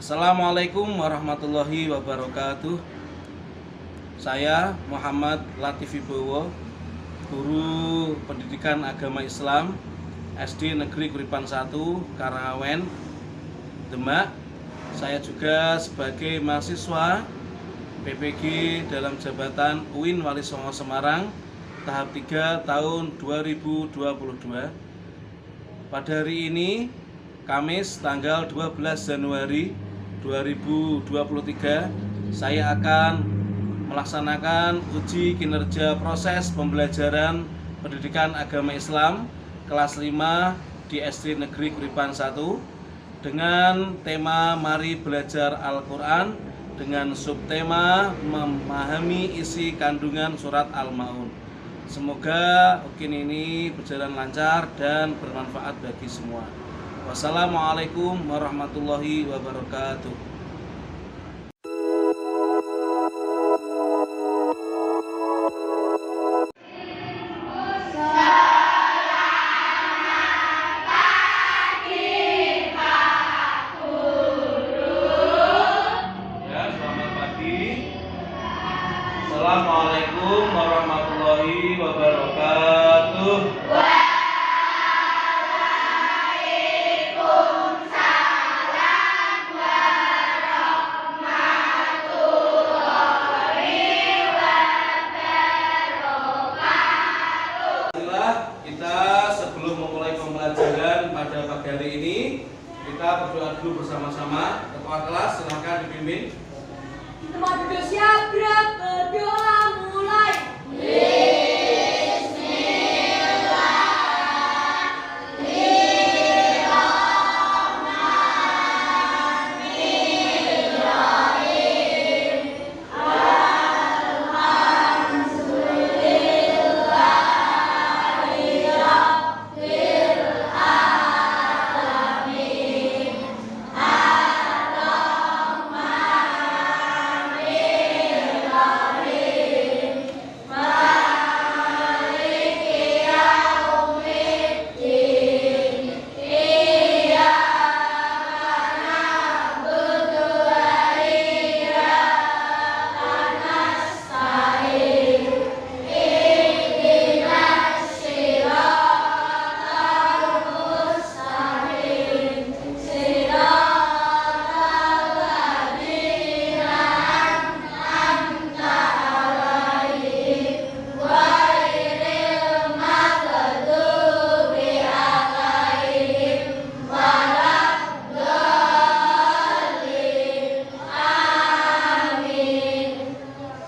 Assalamualaikum warahmatullahi wabarakatuh. Saya Muhammad Latif Wibowo, guru pendidikan agama Islam SD Negeri Kuripan 1 Karangawen, Demak. Saya juga sebagai mahasiswa PPG dalam jabatan UIN Wali Songo Semarang tahap 3 tahun 2022. Pada hari ini Kamis tanggal 12 Januari 2023, saya akan melaksanakan uji kinerja proses pembelajaran pendidikan agama Islam kelas 5 di SD Negeri Kuripan 1 dengan tema Mari Belajar Al-Quran dengan subtema memahami isi kandungan surat Al-Maun. Semoga ujian ini berjalan lancar dan bermanfaat bagi semua. Wassalamualaikum warahmatullahi wabarakatuh. Ya, selamat pagi. Assalamualaikum warahmatullahi wabarakatuh. Kita sebelum memulai pembelajaran pada pagi hari ini, kita berdoa dulu bersama-sama. Ketua kelas silakan dipimpin. Tempat duduk siap, gerak, berdoa mulai.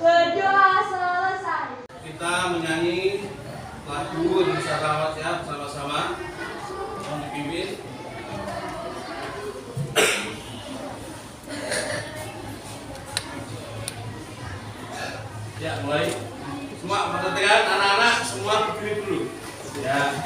Berdoa selesai. Kita menyanyi lagu Indonesia Rawat ya bersama-sama. Mohon dipimpin. Ya, mulai. Semua perhatikan anak-anak, semua berdiri dulu. Ya.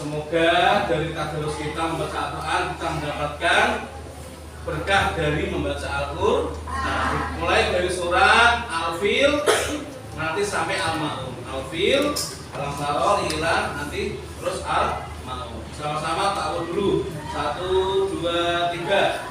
Semoga dari tadarus kita membaca Al-Quran kita mendapatkan berkah dari membaca Al-Quran. Mulai dari surat Al-Fil nanti sampai Al-Ma'un. Al-Fil, Al-Anfal, Ilan, nanti terus Al-Ma'un. Sama-sama ta'awud dulu. 1, 2, 3.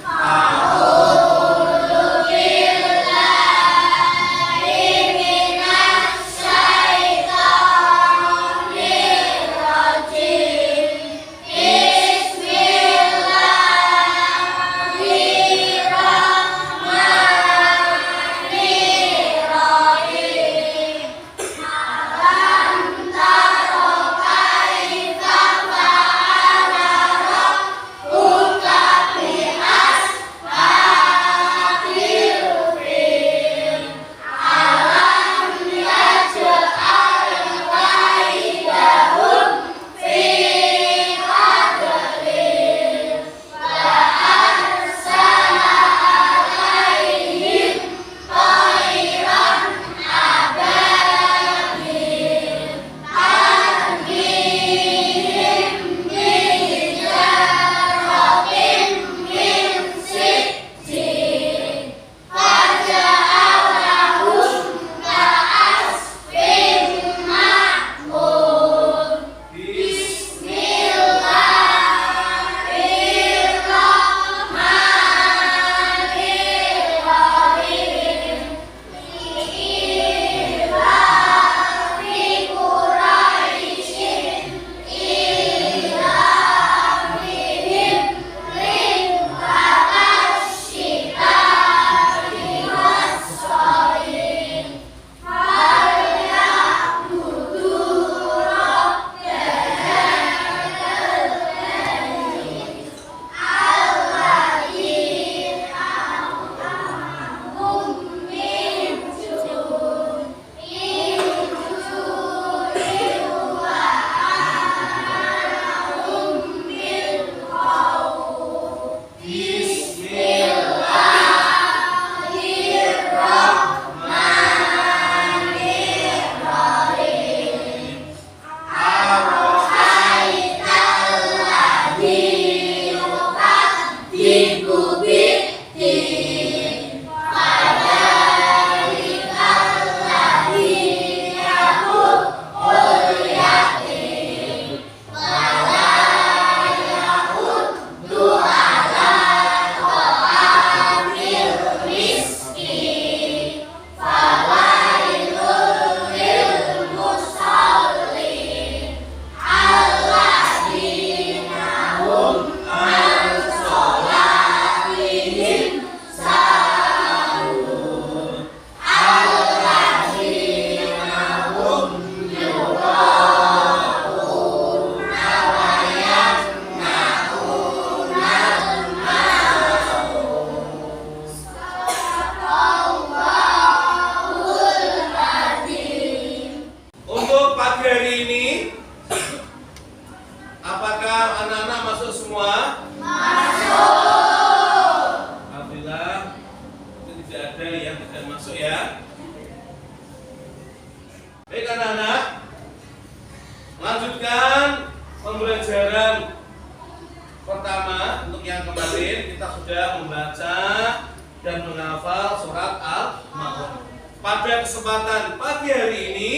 Pada kesempatan pagi hari ini,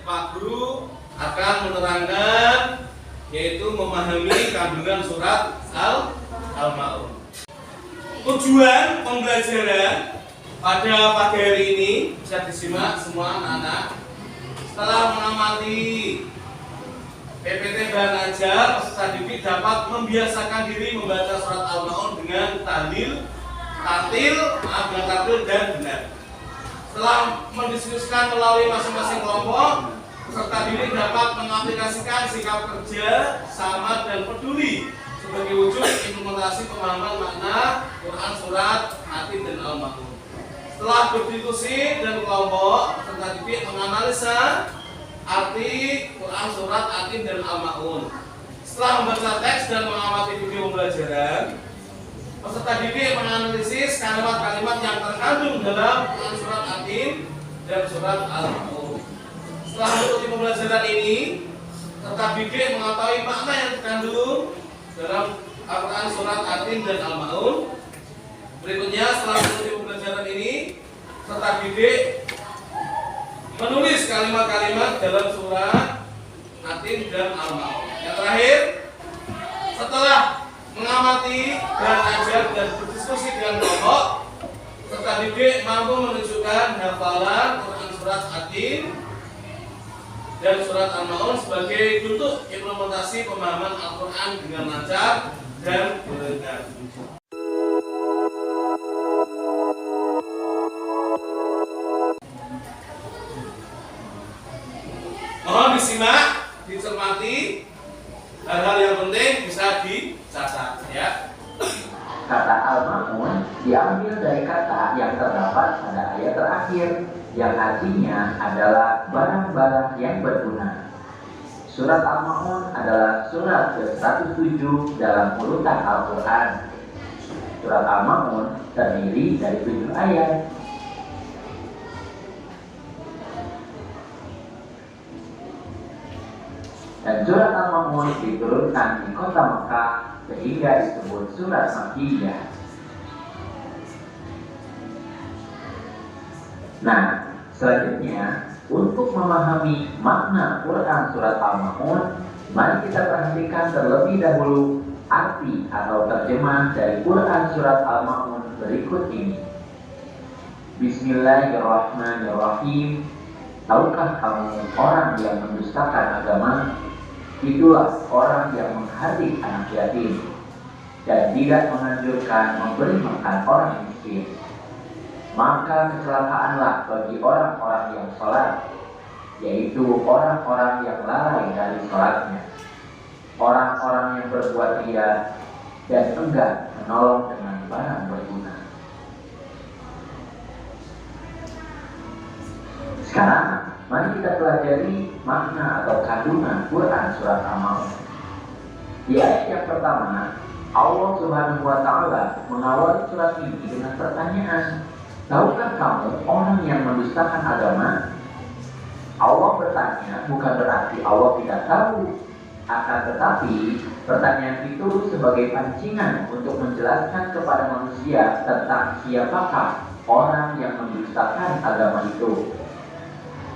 Pak Guru akan menerangkan, yaitu memahami kandungan surat Al-Ma'un. Tujuan pembelajaran pada pagi hari ini bisa disimak semua anak-anak. Setelah mengamati PPT Bahan Ajar, peserta didik dapat membiasakan diri membaca surat Al-Ma'un dengan tahlil, tartil, dan benar. Setelah mendiskusikan melalui masing-masing kelompok, peserta didik dapat mengaplikasikan sikap kerja, sama, dan peduli sebagai wujud implementasi pemahaman makna Quran surat Atin dan Al-Ma'un. Setelah berdiskusi dan kelompok, peserta didik menganalisa arti Quran surat Atin dan Al-Ma'un. Setelah membaca teks dan mengamati video pembelajaran, peserta didik menganalisis kalimat-kalimat yang terkandung dalam Quran surat Atin dan surat Al-Ma'un. Setelah mengikuti pembelajaran ini, serta didik mengetahui makna yang terkandung dalam Al-Quran surat At-Tin dan Al-Ma'un. Berikutnya setelah mengikuti pembelajaran ini, serta didik menulis kalimat-kalimat dalam surat At-Tin dan Al-Ma'un. Yang terakhir, setelah mengamati dan ajar dan berdiskusi dengan kelompok, serta didik mampu menunjukkan hafalan Quran surat At-Tin dan surat Al-Ma'un sebagai bentuk implementasi pemahaman Al-Quran dengan lancar dan benar. Mohon disimak, dicermati, hal-hal yang penting bisa dicatat ya. Kata Al-Ma'un diambil dari kata yang terdapat pada ayat terakhir, yang artinya adalah barang-barang yang berguna. Surat Al-Ma'un adalah surat ke-107 dalam urutan Al-Quran. Surat Al-Ma'un terdiri dari 7 ayat. Dan surat Al-Ma'un diturunkan di kota Mekah sehingga disebut surat Makkiyah. Nah, selanjutnya untuk memahami makna Quran surat Al-Ma'un, mari kita perhatikan terlebih dahulu arti atau terjemah dari Quran surat Al-Ma'un berikut ini. Bismillahirrahmanirrahim. Tahukah kamu orang yang mendustakan agama? Itulah orang yang menghardik anak yatim dan tidak menganjurkan memberi makan orang miskin. Maka kecelakaanlah bagi orang-orang yang sholat, yaitu orang-orang yang lalai dari sholatnya, orang-orang yang berbuat ria dan enggan menolong dengan barang berguna. Sekarang mari kita pelajari makna atau kandungan Quran surat Al-Ma'un. Di ayat yang pertama, Allah Subhanahu wa Ta'ala mengawali surat ini dengan pertanyaan, tahukah kamu orang yang mendustakan agama? Allah bertanya bukan berarti Allah tidak tahu, akan tetapi pertanyaan itu sebagai pancingan untuk menjelaskan kepada manusia tentang siapakah orang yang mendustakan agama itu.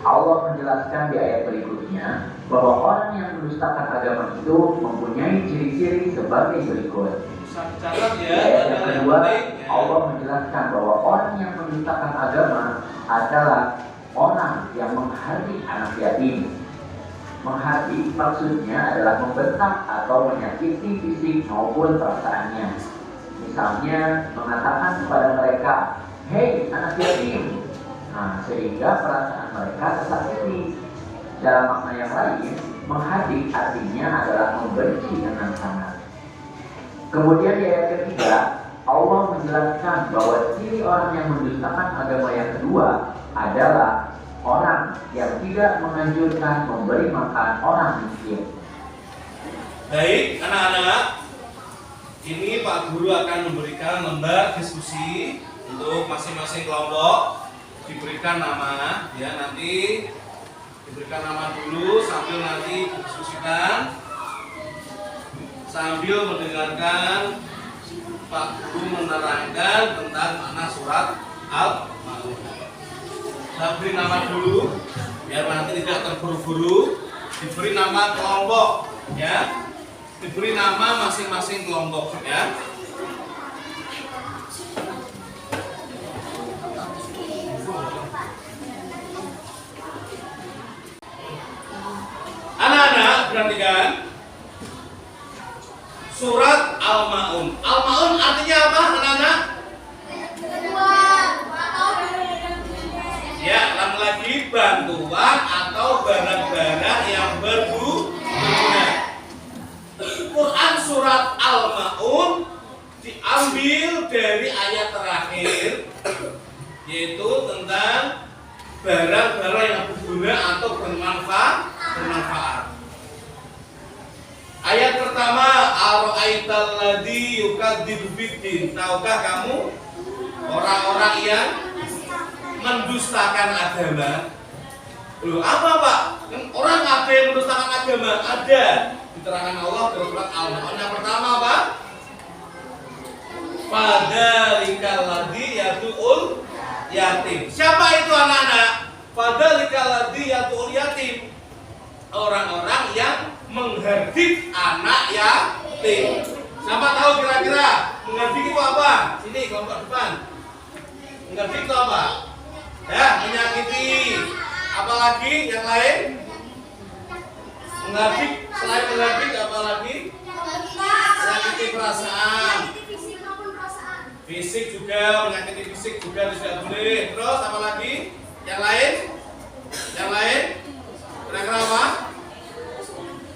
Allah menjelaskan di ayat berikutnya bahwa orang yang mendustakan agama itu mempunyai ciri-ciri sebagai berikut. Di ayat yang kedua, Allah menjelaskan bahwa orang yang mendustakan agama adalah orang yang menghardik anak yatim. Menghardik maksudnya adalah membentak atau menyakiti fisik maupun perasaannya. Misalnya mengatakan kepada mereka, "Hei anak yatim," sehingga perasaan mereka tersakiti. Dalam makna yang lain, menghardik artinya adalah membenci dengan sangat. Kemudian di ayat ketiga, Allah menjelaskan bahwa ciri orang yang mendustakan agama yang kedua adalah orang yang tidak menganjurkan memberi makan orang miskin. Baik, anak-anak, ini Pak Guru akan memberikan lembar diskusi untuk masing-masing kelompok. Diberikan nama, ya nanti diberikan nama dulu sambil nanti didiskusikan sambil mendengarkan Pak Guru menerangkan tentang makna surat Al-Ma'un. Saya beri nama dulu biar nanti tidak terburu-buru. Diberi nama kelompok, ya. Diberi nama masing-masing kelompok, ya. Anak-anak, perhatikan surat Al-Ma'un. Al-Ma'un artinya apa, anak-anak? Ya, ulang lagi, bantuan atau barang-barang yang berguna. Quran surat Al-Ma'un diambil dari ayat terakhir, yaitu tentang barang-barang yang berguna atau bermanfaat. Ayat pertama, ara'aital ladzi yukadzibu biddin. Tahukah kamu orang-orang yang mendustakan agama? Loh, apa Pak? Kan orang ada yang mendustakan agama, ada. Diterangkan Allah dalam surat Al-Ma'un yang pertama apa? Fadzalikal ladzi yad'ul yatim. Siapa itu anak-anak? Fadzalikal ladzi yad'ul yatim. Orang-orang yang menghardik anak yatim. Siapa tahu kira-kira menghardik itu apa? Sini kelompok depan. Menghardik itu apa? Ya, menyakiti. Apalagi yang lain? Menghardik, selain menghardik apalagi? Menyakiti perasaan. Fisik juga, menyakiti fisik juga tidak boleh. Terus apa lagi? Yang lain? Yang lain? Kira-kira apa?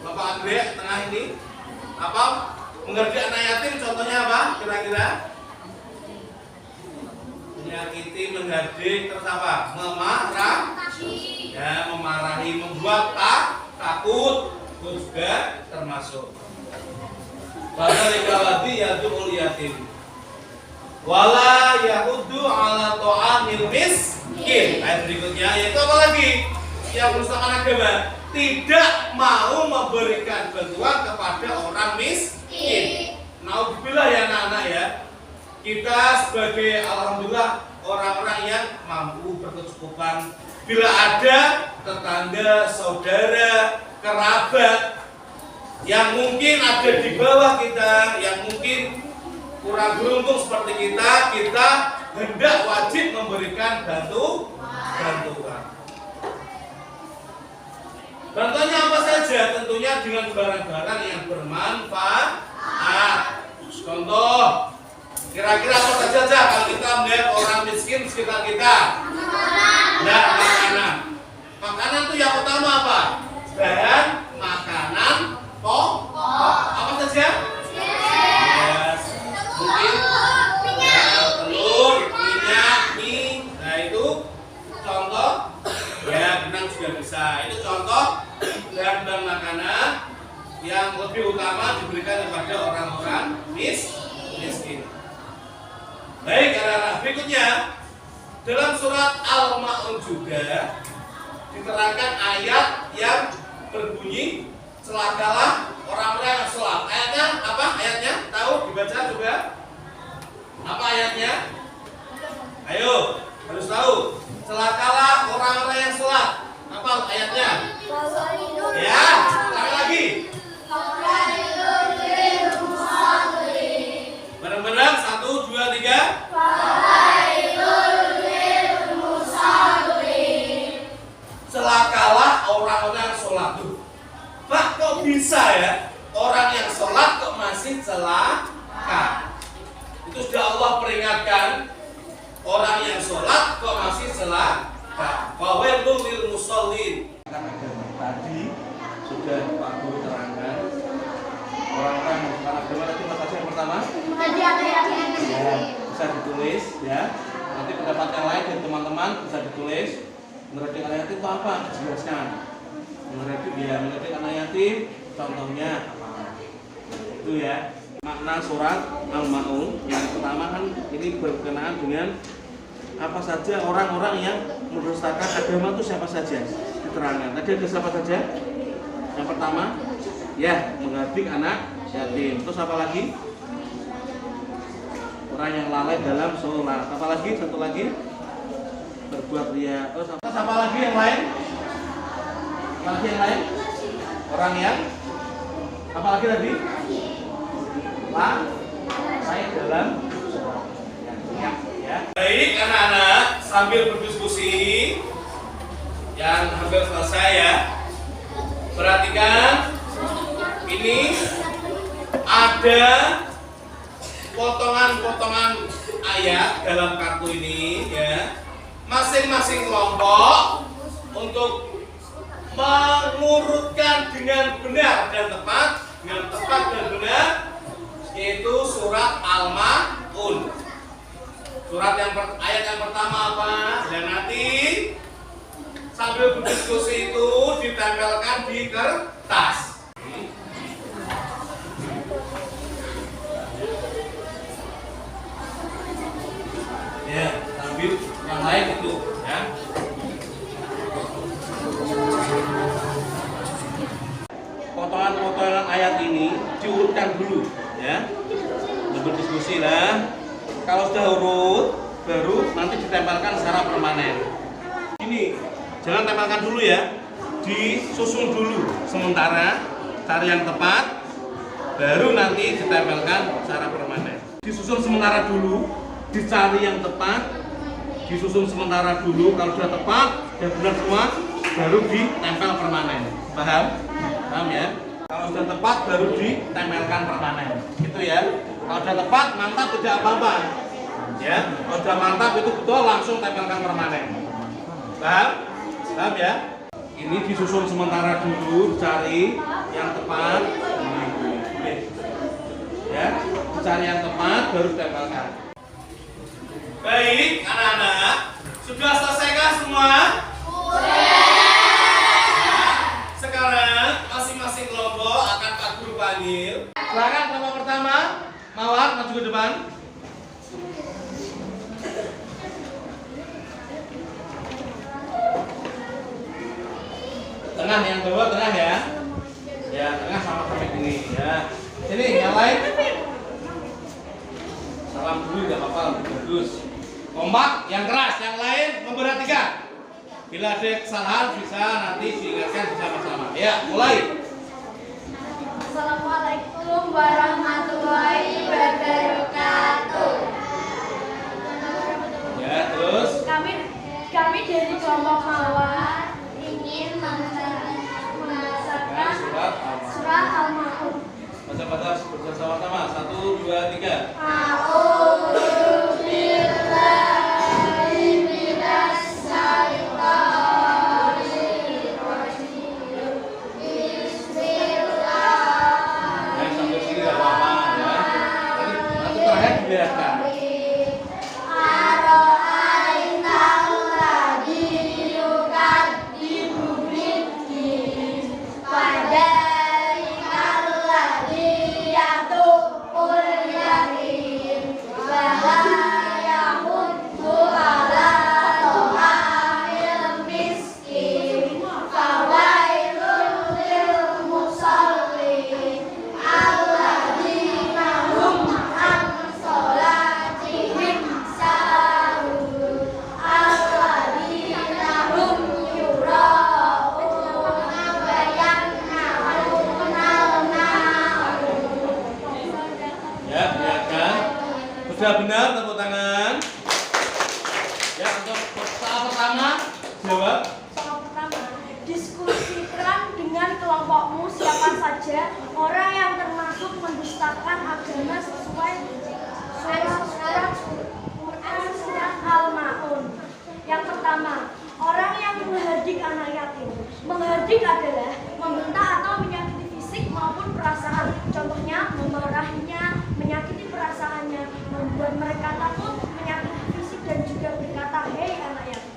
Bapak Andre tengah ini. Apa? Menghardik anak yatim contohnya apa? Kira-kira? Menyakiti, menghardik, terus apa? Memarahi. Ya, memarahi, membuat takut. Itu juga termasuk. Fadzalikal ladzi yad'ul yatim. Wala yahuddu ala ta'amil miskin. Ayat berikutnya yaitu apa lagi? Yang mendustakan agama, tidak mau memberikan bantuan kepada orang miskin. Naudzubillah ya anak-anak ya. Kita sebagai alhamdulillah orang-orang yang mampu berkecukupan, bila ada tetangga, saudara, kerabat yang mungkin ada di bawah kita, yang mungkin kurang beruntung seperti kita hendak wajib memberikan bantuan. Bantuannya apa saja? Tentunya dengan barang-barang yang bermanfaat. Contoh, kira-kira apa saja kalau kita melihat orang miskin sekitar kita? Nah, makanan. Makanan itu yang utama apa? Bahan makanan pokok. Apa saja? Mungkin telur, minyak, mie. Nah itu contoh. Ya, benang juga bisa. Itu contoh bahan makanan yang lebih utama diberikan kepada orang-orang miskin. Baik, anak-anak, berikutnya dalam surat Al-Ma'un juga diterangkan ayat yang berbunyi celakalah orang-orang yang sholat. Ayatnya apa? Ayatnya tahu? Dibaca juga. Apa ayatnya? Ayo, harus tahu. Celakalah orang-orang yang sholat. Apa ayatnya? Ya, sekali lagi. Bareng-bareng, 1, 2, 3. Celakalah orang-orang yang sholat. Pak, kok bisa ya orang yang sholat kok masih celaka? Itu sudah Allah peringatkan. Orang yang sholat kok masih celaka. Wawailul lil musallin. Tadi sudah Pak Guru terangkan orang-orang yang bukan agama tadi apa saja yang pertama? Ya, bisa ditulis ya. Nanti pendapat yang lain dari teman-teman bisa ditulis. Menghardik anak yatim itu apa? Jelaskan. Menghardik anak yatim contohnya apa? Itu ya. Makna surat Al-Ma'un yang pertama kan ini berkenaan dengan apa saja orang-orang yang mendustakan agama itu siapa saja diterangkan. Tadi ada siapa saja? Yang pertama, ya menghardik anak yatim. Terus apa lagi? Orang yang lalai dalam sholat. Apa lagi? Satu lagi? Berbuat riya. Terus apa lagi yang lain? Apa lagi yang lain? Orang yang apa lagi tadi? Saya dalam ya. Baik anak-anak, sambil berdiskusi yang hampir selesai ya. Perhatikan, ini ada potongan-potongan ayat dalam kartu ini ya. Masing-masing kelompok untuk mengurutkan dengan benar dan tepat, dan benar, yaitu surat Al-Ma'un. Ayat yang pertama apa? Dan nanti sambil berdiskusi itu ditempelkan di kertas. Ya, sambil yang lain itu ya. diurutkan dulu, ya. Berdiskusi lah. Kalau sudah urut, baru nanti ditempelkan secara permanen. Ini jangan tempelkan dulu ya, disusun dulu sementara, cari yang tepat, baru nanti ditempelkan secara permanen. Disusun sementara dulu, dicari yang tepat, disusun sementara dulu. Kalau sudah tepat dan benar semua, baru ditempel permanen. Paham? Paham ya? Kalau sudah tepat baru ditempelkan permanen. Gitu ya. Kalau sudah tepat, mantap, tidak apa-apa. Ya, kalau sudah mantap itu betul, langsung tempelkan permanen. Paham? Paham ya? Ini disusun sementara dulu, cari yang tepat. Ya, cari yang tepat baru ditempelkan. Baik, anak-anak, sudah selesaikah semua? Sekarang masing-masing kelompok akan Pak Guru panggil. Silakan kelompok pertama, Mawar maju ke depan. Tengah, yang bawah tengah ya. Ya, tengah sama sampai ini ya. Sini yang lain. Salam dulu enggak apa-apa, bagus. Kompak, yang keras, yang lain memperhatikan. Bila ada kesalahan bisa nanti diingatkan bersama-sama. Ya, mulai. Assalamualaikum warahmatullahi wabarakatuh. Ya, terus. Kami dari kelompok Mawar ingin mengajarkan surah Al-Ma'un. Baca-baca bersama-sama. 1, 2, 3. Sudah benar, tepuk tangan. Ya, untuk soal pertama jawab. Soal pertama, diskusikan dengan kelompokmu siapa saja orang yang termasuk mendustakan agama sesuai surat Al-Ma'un. Yang pertama, orang yang menghardik anak yatim. Menghardik adalah membentak atau menyakiti fisik maupun perasaan. Contohnya, memarahinya, menyakiti perasaannya, membuat mereka takut, menyakiti fisik dan juga berkata, "Hei anak yatim."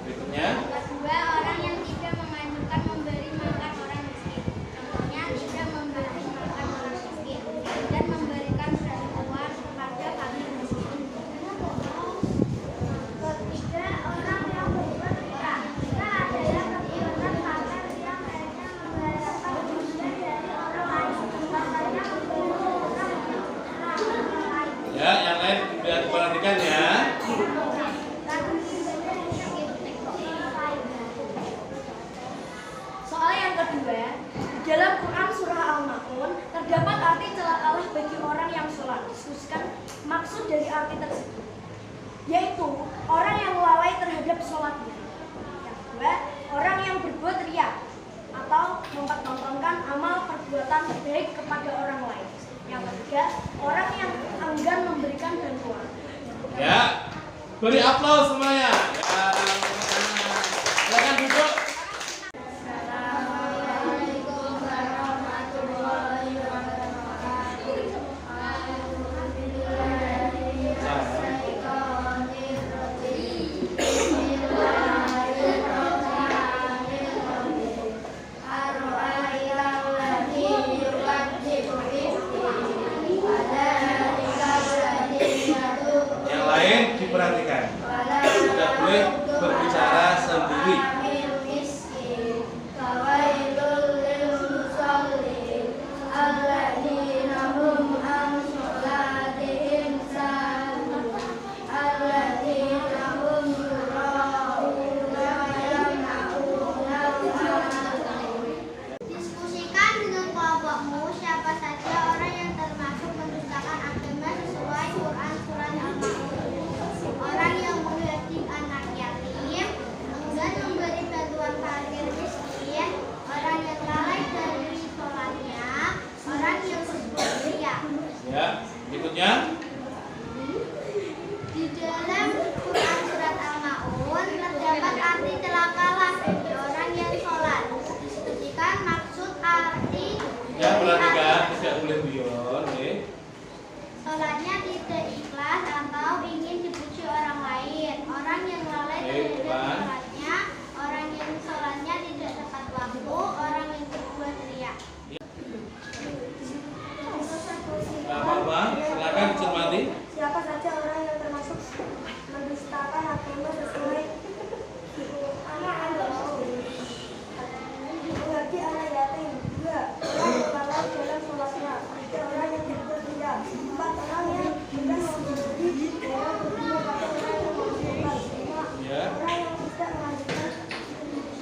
Berikutnya. Kedua, orang yang tidak menganjurkan memberi makan orang miskin. Contohnya, tidak memberi makan orang miskin dan memberikan bantuan kepada fakir miskin. Ketiga, orang yang berbuat riya. Riya adalah perbuatan pamer yang hanya mengharapkan pujian dari orang lain. Contohnya, memberi orang lain. Ya, yang lain biar diperhatikan ya. Soal yang kedua, di dalam Quran surah Al-Ma'un terdapat arti celakalah bagi orang yang sholat. Diskusikan maksud dari arti tersebut, yaitu orang yang lalai terhadap sholatnya. Yang kedua, orang yang berbuat riya atau mempertontonkan amal perbuatan baik kepada orang lain. Yang ketiga, orang yang enggan memberikan bantuan. Ya, beri aplaus semuanya. Ya, silakan duduk. Assalamualaikum warahmatullahi wabarakatuh. Yang lain diperhatikan. Tidak boleh Ya, berikutnya. Di dalam Quran surat Al-Maun terdapat arti celakalah bagi orang yang sholat. Diskusikan maksud arti Ya, dari perhatikan, arti. tidak boleh guyon, oke. Sholatnya tidak ikhlas atau ingin dipuji orang lain. Orang yang lalai terhadap sholatnya, orang yang sholatnya tidak tepat waktu, orang yang berbuat riya. Gak apa-apa, silakan dicermati. Siapa saja orang yang termasuk mendustakan agama sesuai anak mengerti anak yatim. 2. Orang yang lalai dalam sholatnya. 3. Orang yang berbuat riya. 4. Orang yang tidak memberi dalam berbuat pada orang yang membutuhkan. 5. Ya. Orang yang tidak melanjutkan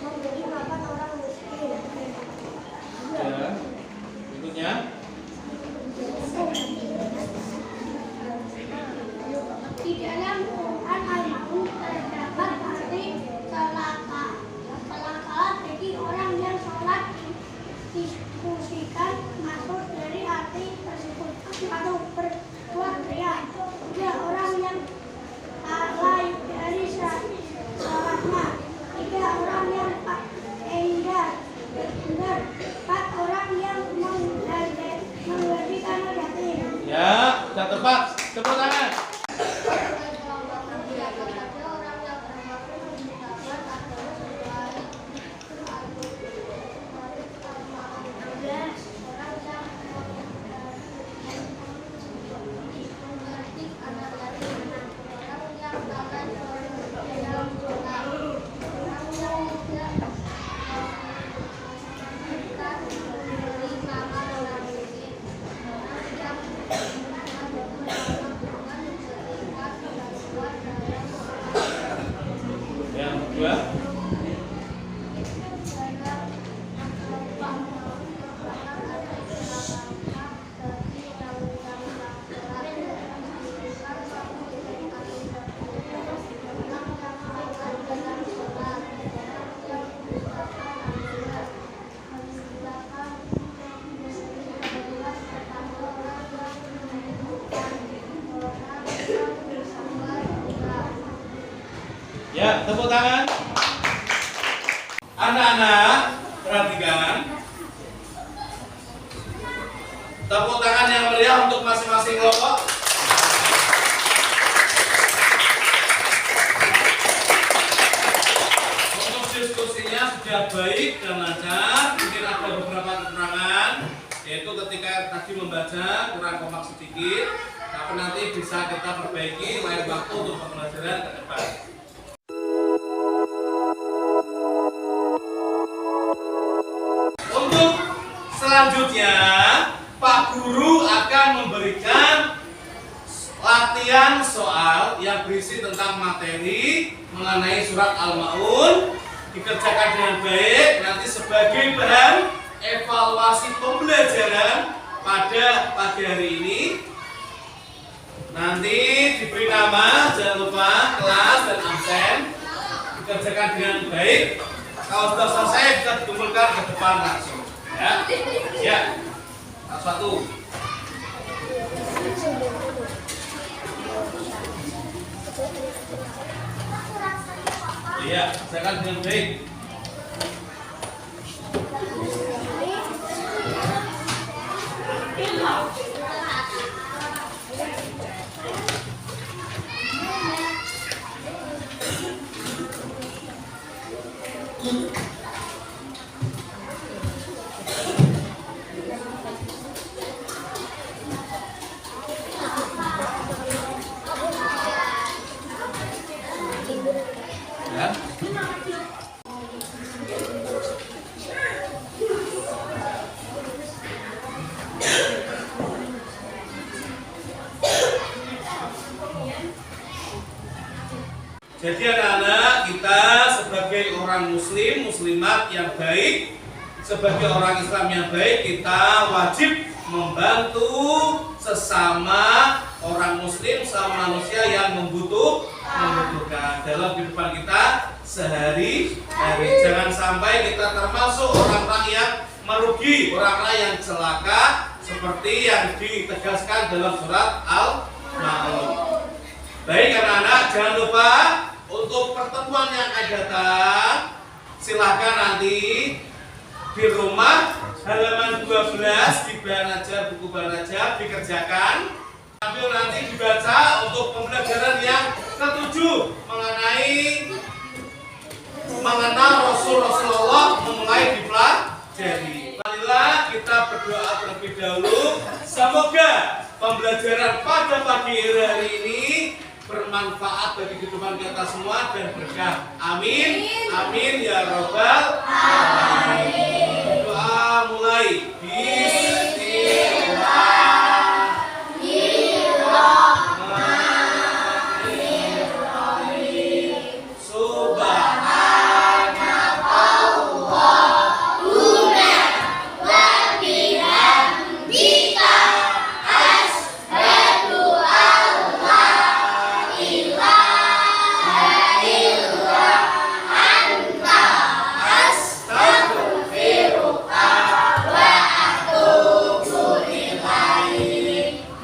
memberi makan orang miskin. Ya. Berikutnya. Di dalam Quran Al-Maun terdapat arti celaka. Celakalah bagi orang yang sholat. Diskusikan maksud dari arti tersebut atau berbuat riya. 3. Orang yang lalai dari sholatnya. 3. Orang yang enggar benar. 4. Orang yang memberi anak yatim. Ya, sudah tepat. Tepuk tangan. Yang kedua. Ya, tepuk tangan. Anak-anak, perhatikan. Tepuk tangan yang meriah untuk masing-masing kelompok. Untuk diskusinya sudah baik dan lancar. Mungkin ada beberapa kekurangan, yaitu ketika tadi membaca kurang kompak sedikit. Tapi nanti bisa kita perbaiki lain waktu untuk pembelajaran ke depan. Untuk selanjutnya, Pak Guru akan memberikan latihan soal yang berisi tentang materi mengenai surat Al-Maun. Dikerjakan dengan baik, nanti sebagai bahan evaluasi pembelajaran pada pagi hari ini. Nanti diberi nama, jangan lupa kelas dan absen. Dikerjakan dengan baik. Kalau sudah selesai bisa dikumpulkan ke depan langsung. Ya, ya. Satu. Iya, kerjakan dengan baik. Ya. Jadi anak-anak, kita sebagai orang muslim, muslimat yang baik, sebagai orang Islam yang baik, kita wajib membantu sesama orang muslim, sesama manusia yang membutuhkan dalam kehidupan kita sehari-hari. Jangan sampai kita termasuk orang-orang yang merugi, orang-orang yang celaka seperti yang ditegaskan dalam surat Al-Ma'un. Baik anak-anak, jangan lupa untuk pertemuan yang akan datang silahkan nanti di rumah halaman 12 di Banajar, buku Banajar dikerjakan. Sambil nanti dibaca untuk pembelajaran yang ketujuh mengenai mengenal Rasulullah memulai dipelajari. Marilah kita berdoa terlebih dahulu. Semoga pembelajaran pada pagi hari ini bermanfaat bagi kehidupan kita semua dan berkah. Amin. Amin ya robbal alamin. Doa mulai.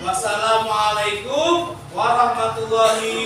Wassalamualaikum warahmatullahi